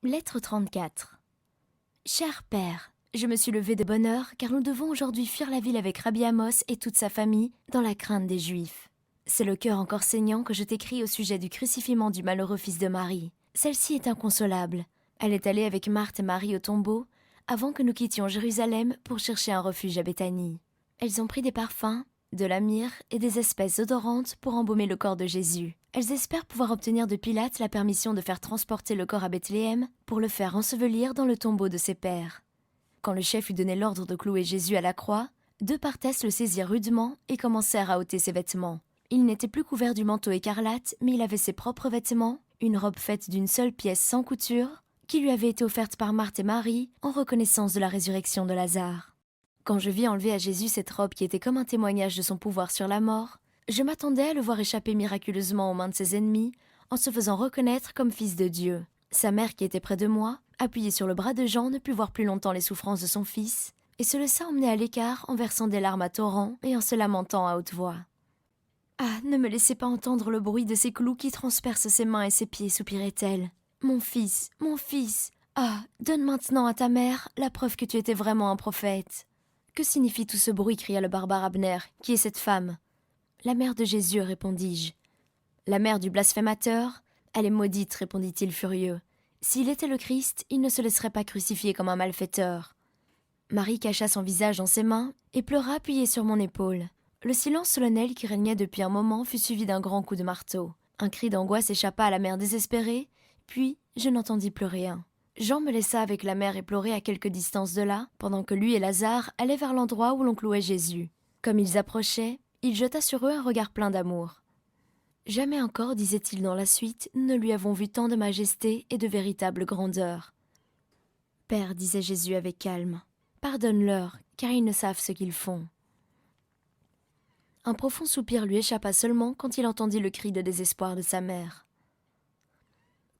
Lettre 34. Cher père, je me suis levée de bonne heure car nous devons aujourd'hui fuir la ville avec Rabbi Amos et toute sa famille dans la crainte des Juifs. C'est le cœur encore saignant que je t'écris au sujet du crucifiement du malheureux fils de Marie. Celle-ci est inconsolable. Elle est allée avec Marthe et Marie au tombeau avant que nous quittions Jérusalem pour chercher un refuge à Béthanie. Elles ont pris des parfums, de la myrrhe et des espèces odorantes pour embaumer le corps de Jésus. Elles espèrent pouvoir obtenir de Pilate la permission de faire transporter le corps à Bethléem pour le faire ensevelir dans le tombeau de ses pères. Quand le chef eut donné l'ordre de clouer Jésus à la croix, deux partesses le saisirent rudement et commencèrent à ôter ses vêtements. Il n'était plus couvert du manteau écarlate, mais il avait ses propres vêtements, une robe faite d'une seule pièce sans couture, qui lui avait été offerte par Marthe et Marie en reconnaissance de la résurrection de Lazare. Quand je vis enlever à Jésus cette robe qui était comme un témoignage de son pouvoir sur la mort, je m'attendais à le voir échapper miraculeusement aux mains de ses ennemis, en se faisant reconnaître comme fils de Dieu. Sa mère qui était près de moi, appuyée sur le bras de Jean, ne put voir plus longtemps les souffrances de son fils, et se laissa emmener à l'écart en versant des larmes à torrents et en se lamentant à haute voix. « Ah, ne me laissez pas entendre le bruit de ces clous qui transpercent ses mains et ses pieds, soupirait-elle. Mon fils, mon fils, ah, donne maintenant à ta mère la preuve que tu étais vraiment un prophète. » « Que signifie tout ce bruit » cria le barbare Abner. « Qui est cette femme ?»« La mère de Jésus, répondis-je. »« La mère du blasphémateur ? Elle est maudite, répondit-il furieux. S'il était le Christ, il ne se laisserait pas crucifier comme un malfaiteur. » Marie cacha son visage dans ses mains et pleura appuyée sur mon épaule. Le silence solennel qui régnait depuis un moment fut suivi d'un grand coup de marteau. Un cri d'angoisse échappa à la mère désespérée, puis je n'entendis plus rien. Jean me laissa avec la mère éplorée à quelque distance de là, pendant que lui et Lazare allaient vers l'endroit où l'on clouait Jésus. Comme ils approchaient, il jeta sur eux un regard plein d'amour. « Jamais encore, disait-il dans la suite, nous ne lui avons vu tant de majesté et de véritable grandeur. »« Père, disait Jésus avec calme, pardonne-leur, car ils ne savent ce qu'ils font. » Un profond soupir lui échappa seulement quand il entendit le cri de désespoir de sa mère.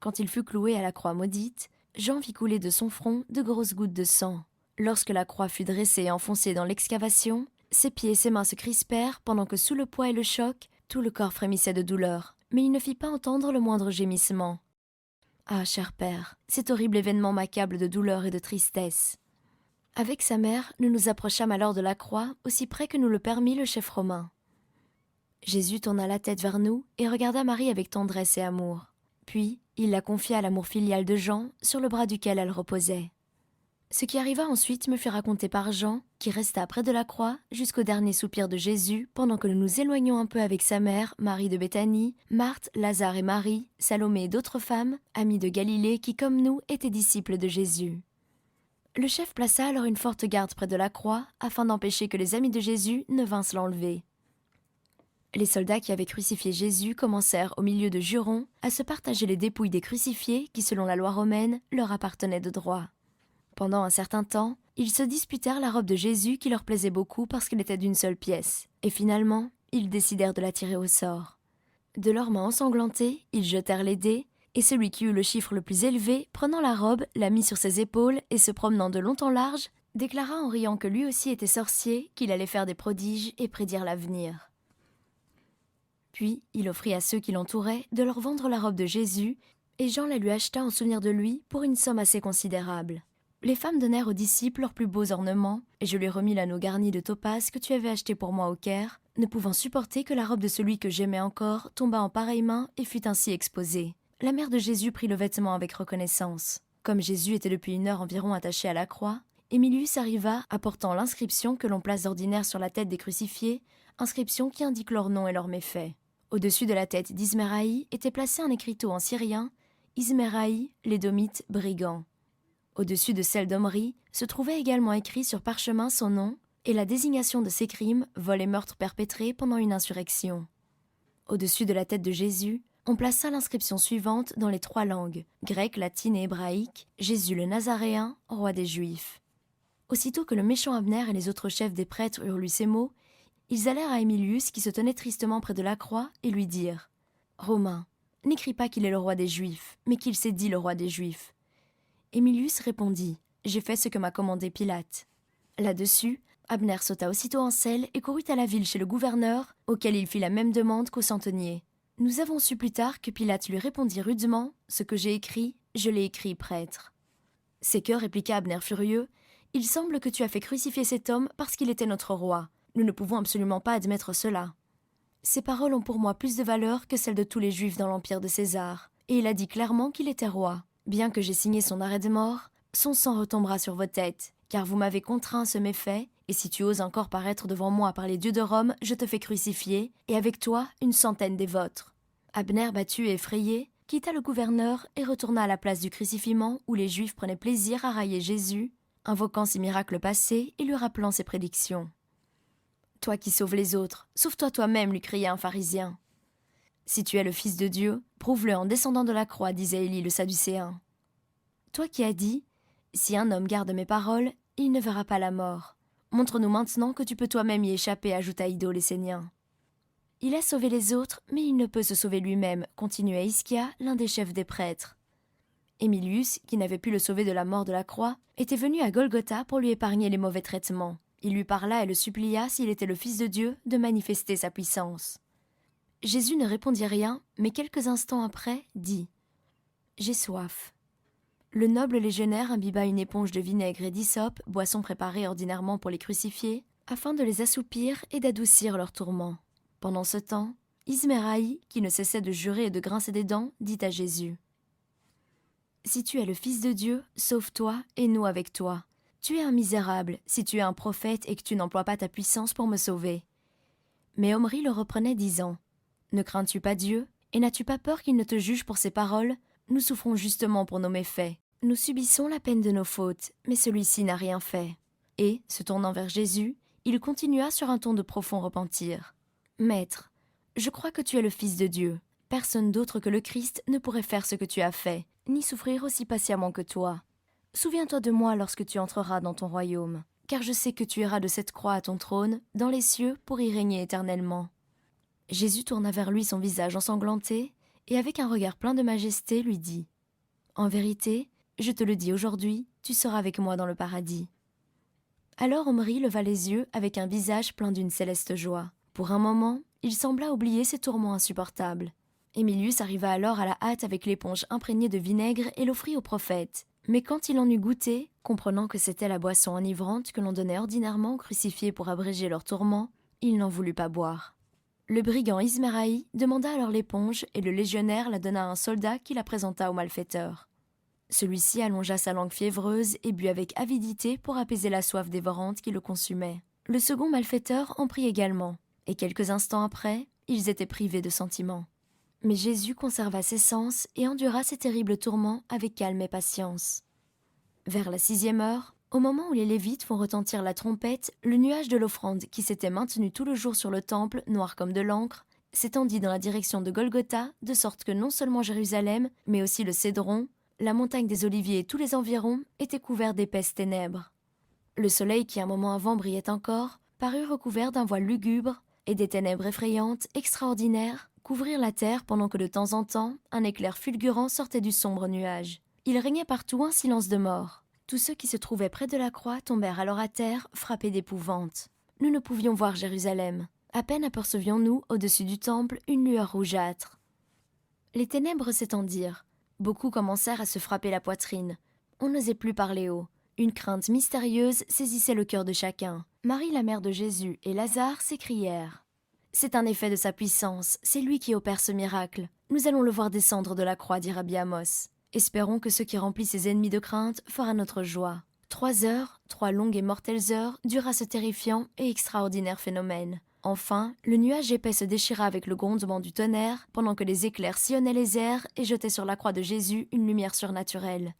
Quand il fut cloué à la croix maudite, Jean vit couler de son front de grosses gouttes de sang. Lorsque la croix fut dressée et enfoncée dans l'excavation, ses pieds et ses mains se crispèrent pendant que sous le poids et le choc, tout le corps frémissait de douleur. Mais il ne fit pas entendre le moindre gémissement. Ah, cher père, cet horrible événement m'accable de douleur et de tristesse. Avec sa mère, nous nous approchâmes alors de la croix, aussi près que nous le permit le chef romain. Jésus tourna la tête vers nous et regarda Marie avec tendresse et amour. Puis, il la confia à l'amour filial de Jean, sur le bras duquel elle reposait. Ce qui arriva ensuite me fut raconté par Jean, qui resta près de la croix jusqu'au dernier soupir de Jésus, pendant que nous nous éloignions un peu avec sa mère, Marie de Béthanie, Marthe, Lazare et Marie, Salomé et d'autres femmes, amies de Galilée qui, comme nous, étaient disciples de Jésus. Le chef plaça alors une forte garde près de la croix, afin d'empêcher que les amis de Jésus ne vinssent l'enlever. Les soldats qui avaient crucifié Jésus commencèrent, au milieu de jurons, à se partager les dépouilles des crucifiés qui, selon la loi romaine, leur appartenaient de droit. Pendant un certain temps, ils se disputèrent la robe de Jésus qui leur plaisait beaucoup parce qu'elle était d'une seule pièce, et finalement, ils décidèrent de la tirer au sort. De leurs mains ensanglantées, ils jetèrent les dés, et celui qui eut le chiffre le plus élevé, prenant la robe, la mit sur ses épaules et se promenant de long en large, déclara en riant que lui aussi était sorcier, qu'il allait faire des prodiges et prédire l'avenir. Puis, il offrit à ceux qui l'entouraient de leur vendre la robe de Jésus, et Jean la lui acheta en souvenir de lui pour une somme assez considérable. Les femmes donnèrent aux disciples leurs plus beaux ornements, et je lui remis l'anneau garni de topaze que tu avais acheté pour moi au Caire, ne pouvant supporter que la robe de celui que j'aimais encore tombât en pareille main et fût ainsi exposée. La mère de Jésus prit le vêtement avec reconnaissance. Comme Jésus était depuis 1 heure environ attaché à la croix, Émilius arriva apportant l'inscription que l'on place d'ordinaire sur la tête des crucifiés, inscription qui indique leur nom et leurs méfaits. Au-dessus de la tête d'Isméraï était placé un écriteau en syrien, Isméraï, l'édomite, brigand. Au-dessus de celle d'Omri se trouvait également écrit sur parchemin son nom et la désignation de ses crimes, vol et meurtres perpétrés pendant une insurrection. Au-dessus de la tête de Jésus, on plaça l'inscription suivante dans les 3 langues, grecque, latine et hébraïque, Jésus le Nazaréen, roi des Juifs. Aussitôt que le méchant Abner et les autres chefs des prêtres eurent lu ces mots, ils allèrent à Émilius qui se tenait tristement près de la croix et lui dirent « Romain, n'écris pas qu'il est le roi des Juifs, mais qu'il s'est dit le roi des Juifs. » Émilius répondit « J'ai fait ce que m'a commandé Pilate. » Là-dessus, Abner sauta aussitôt en selle et courut à la ville chez le gouverneur, auquel il fit la même demande qu'au centenier. Nous avons su plus tard que Pilate lui répondit rudement « Ce que j'ai écrit, Je l'ai écrit, prêtre. » « C'est que, répliqua Abner furieux, il semble que tu as fait crucifier cet homme parce qu'il était notre roi. Nous ne pouvons absolument pas admettre cela. » Ces paroles ont pour moi plus de valeur que celles de tous les Juifs dans l'empire de César. Et il a dit clairement qu'il était roi. Bien que j'ai signé son arrêt de mort, son sang retombera sur vos têtes, car vous m'avez contraint à ce méfait, et si tu oses encore paraître devant moi par les dieux de Rome, je te fais crucifier, et avec toi 100 des vôtres. Abner, battu et effrayé, quitta le gouverneur et retourna à la place du crucifiement où les Juifs prenaient plaisir à railler Jésus, invoquant ses miracles passés et lui rappelant ses prédictions. « Toi qui sauves les autres, sauve-toi toi-même, lui cria un pharisien. « Si tu es le Fils de Dieu, prouve-le en descendant de la croix, disait Élie le Sadducéen. Toi qui as dit, si un homme garde mes paroles, il ne verra pas la mort. Montre-nous maintenant que tu peux toi-même y échapper, ajouta Ido l'Essénien. Il a sauvé les autres, mais il ne peut se sauver lui-même, continuait Ischia, l'un des chefs des prêtres. Émilius, qui n'avait pu le sauver de la mort de la croix, était venu à Golgotha pour lui épargner les mauvais traitements. Il lui parla et le supplia, s'il était le Fils de Dieu, de manifester sa puissance. Jésus ne répondit rien, mais quelques instants après, dit « J'ai soif. » Le noble légionnaire imbiba une éponge de vinaigre et d'hysope, boisson préparée ordinairement pour les crucifiés, afin de les assoupir et d'adoucir leurs tourments. Pendant ce temps, Isméraï, qui ne cessait de jurer et de grincer des dents, dit à Jésus « Si tu es le Fils de Dieu, sauve-toi et nous avec toi. Tu es un misérable, si tu es un prophète et que tu n'emploies pas ta puissance pour me sauver. » Mais Omri le reprenait disant « Ne crains-tu pas Dieu, et n'as-tu pas peur qu'il ne te juge pour ces paroles? Nous souffrons justement pour nos méfaits. Nous subissons la peine de nos fautes, mais celui-ci n'a rien fait. » Et, se tournant vers Jésus, il continua sur un ton de profond repentir. « Maître, je crois que tu es le Fils de Dieu. Personne d'autre que le Christ ne pourrait faire ce que tu as fait, ni souffrir aussi patiemment que toi. Souviens-toi de moi lorsque tu entreras dans ton royaume, car je sais que tu iras de cette croix à ton trône, dans les cieux, pour y régner éternellement. » Jésus tourna vers lui son visage ensanglanté, et avec un regard plein de majesté lui dit « En vérité, je te le dis aujourd'hui, tu seras avec moi dans le paradis. » Alors Omri leva les yeux avec un visage plein d'une céleste joie. Pour un moment, il sembla oublier ses tourments insupportables. Émilius arriva alors à la hâte avec l'éponge imprégnée de vinaigre et l'offrit au prophète. Mais quand il en eut goûté, comprenant que c'était la boisson enivrante que l'on donnait ordinairement aux crucifiés pour abréger leurs tourments, il n'en voulut pas boire. Le brigand Isméraï demanda alors l'éponge et le légionnaire la donna à un soldat qui la présenta au malfaiteur. Celui-ci allongea sa langue fiévreuse et but avec avidité pour apaiser la soif dévorante qui le consumait. Le second malfaiteur en prit également, et quelques instants après, ils étaient privés de sentiments. Mais Jésus conserva ses sens et endura ces terribles tourments avec calme et patience. Vers la 6e heure, au moment où les Lévites font retentir la trompette, le nuage de l'offrande qui s'était maintenu tout le jour sur le temple, noir comme de l'encre, s'étendit dans la direction de Golgotha, de sorte que non seulement Jérusalem, mais aussi le Cédron, la montagne des Oliviers et tous les environs étaient couverts d'épaisses ténèbres. Le soleil qui un moment avant brillait encore, parut recouvert d'un voile lugubre, et des ténèbres effrayantes, extraordinaires, couvrirent la terre pendant que de temps en temps, un éclair fulgurant sortait du sombre nuage. Il régnait partout un silence de mort. Tous ceux qui se trouvaient près de la croix tombèrent alors à terre, frappés d'épouvante. Nous ne pouvions voir Jérusalem. À peine apercevions-nous, au-dessus du temple, une lueur rougeâtre. Les ténèbres s'étendirent. Beaucoup commencèrent à se frapper la poitrine. On n'osait plus parler haut. Une crainte mystérieuse saisissait le cœur de chacun. Marie, la mère de Jésus, et Lazare s'écrièrent « C'est un effet de sa puissance, c'est lui qui opère ce miracle. Nous allons le voir descendre de la croix, dit Rabbi Amos. Espérons que ce qui remplit ses ennemis de crainte fera notre joie. » 3 heures, 3 longues et mortelles heures, dura ce terrifiant et extraordinaire phénomène. Enfin, le nuage épais se déchira avec le grondement du tonnerre, pendant que les éclairs sillonnaient les airs et jetaient sur la croix de Jésus une lumière surnaturelle.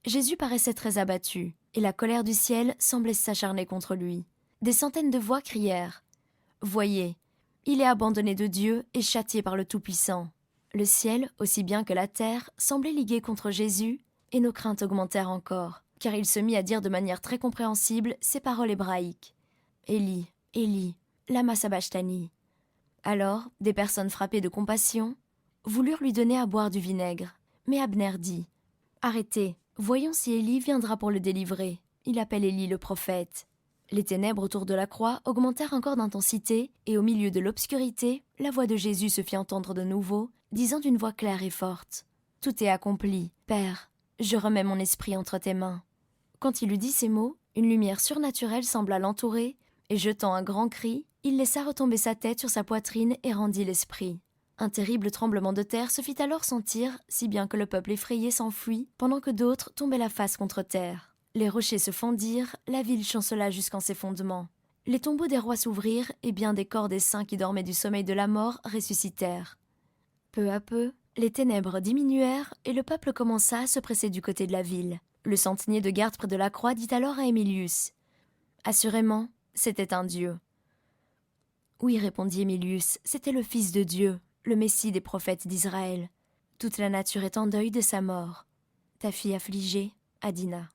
Jésus paraissait très abattu, et la colère du ciel semblait s'acharner contre lui. Des centaines de voix crièrent « Voyez, il est abandonné de Dieu et châtié par le Tout-Puissant. » Le ciel, aussi bien que la terre, semblait ligué contre Jésus, et nos craintes augmentèrent encore, car il se mit à dire de manière très compréhensible ces paroles hébraïques. « Élie, Élie, lama sabachthani. » Alors, des personnes frappées de compassion voulurent lui donner à boire du vinaigre. Mais Abner dit « Arrêtez, voyons si Élie viendra pour le délivrer. Il appelle Élie le prophète. » Les ténèbres autour de la croix augmentèrent encore d'intensité, et au milieu de l'obscurité, la voix de Jésus se fit entendre de nouveau, disant d'une voix claire et forte « Tout est accompli. Père, je remets mon esprit entre tes mains. » Quand il eut dit ces mots, une lumière surnaturelle sembla l'entourer, et jetant un grand cri, il laissa retomber sa tête sur sa poitrine et rendit l'esprit. Un terrible tremblement de terre se fit alors sentir, si bien que le peuple effrayé s'enfuit, pendant que d'autres tombaient la face contre terre. Les rochers se fendirent, la ville chancela jusqu'en ses fondements. Les tombeaux des rois s'ouvrirent, et bien des corps des saints qui dormaient du sommeil de la mort ressuscitèrent. Peu à peu, les ténèbres diminuèrent, et le peuple commença à se presser du côté de la ville. Le centenier de garde près de la croix dit alors à Émilius : « Assurément, c'était un dieu. » « Oui, répondit Émilius, c'était le Fils de Dieu, le Messie des prophètes d'Israël. Toute la nature est en deuil de sa mort. Ta fille affligée, Adina. »